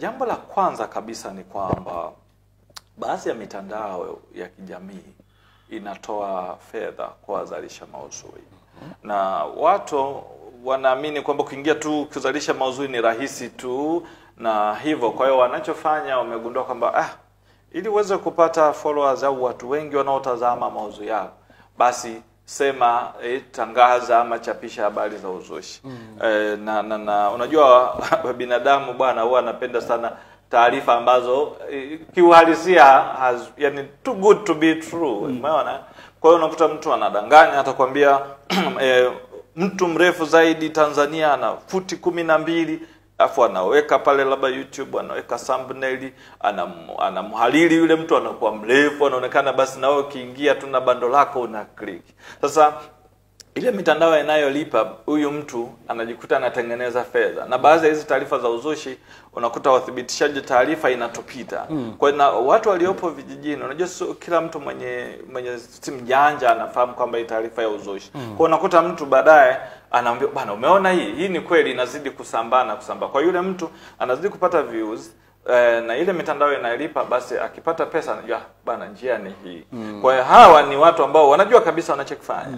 Jambo la kwanza kabisa ni kwamba baadhi ya mitandao ya kijamii inatoa fedha kwa wazalisha maudhui. Na watu wanaamini kwamba kuingia tu kuzalisha maudhui ni rahisi tu, na hivyo kwa hiyo wanachofanya wamegundua kwamba ili uweze kupata followers au watu wengi wanaotazama maudhui yako, basi sema tangaza ama chapisha habari za uzushi. Na unajua binadamu bwana huwa anapenda sana taarifa ambazo kiuhalisia yani too good to be true. Umeona? Kwa hiyo unakuta mtu anadanganya, atakwambia mtu mrefu zaidi Tanzania ana futi 12, afu anaweka pale labda YouTube, anaweka thumbnail, anamhariri yule mtu anakuwa mrefu, anaonekana, basi na wewe ukiingia tu na bando lako una click. Sasa ile mitandao inayolipa, huyu mtu anajikuta anatengeneza fedha. Na baadhi ya hizi taarifa za uzushi unakuta wathibitishaji taarifa inatupita. Kwa hiyo watu waliopo vijijini, unajua kila mtu mwenye simu janja anafahamu kwamba hii taarifa ya uzushi. Kwa hiyo unakuta mtu baadaye anaambia bwana, umeona hii ni kweli, inazidi kusambaa. Kwa yule mtu anazidi kupata views, na ile mitandao inalipa, basi akipata pesa anajua bwana, njia ni hii. Kwa hiyo hawa ni watu ambao wanajua kabisa wanachokifanya.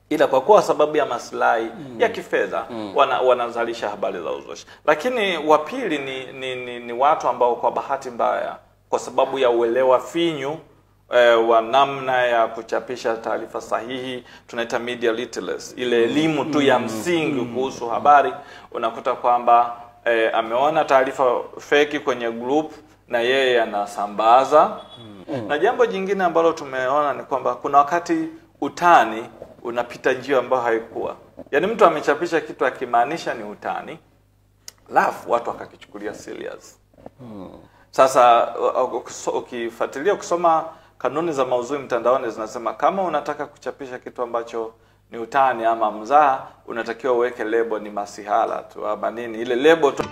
Ila kwa kuwa sababu ya maslahi ya kifedha wanazalisha habari za uzushi. Lakini wa pili ni watu ambao kwa bahati mbaya, kwa sababu ya uelewa finyu wa namna ya kuchapisha taarifa sahihi, tunaita media literacy, ile elimu tu ya msingi kuhusu habari, unakuta kwamba ameona taarifa feki kwenye group na yeye anasambaza. Na jambo jingine ambalo tumeona ni kwamba kuna wakati utani unapita njia ambayo haikuwa. Yaani mtu amechapisha kitu akimaanisha ni utani, alafu watu wakakichukulia serious. Sasa ukifuatilia kusoma kanuni za maudhui mtandaoni zinasema kama unataka kuchapisha kitu ambacho ni utani ama mzaha, unatakiwa uweke lebo ni masihala tu ama nini, ile lebo tu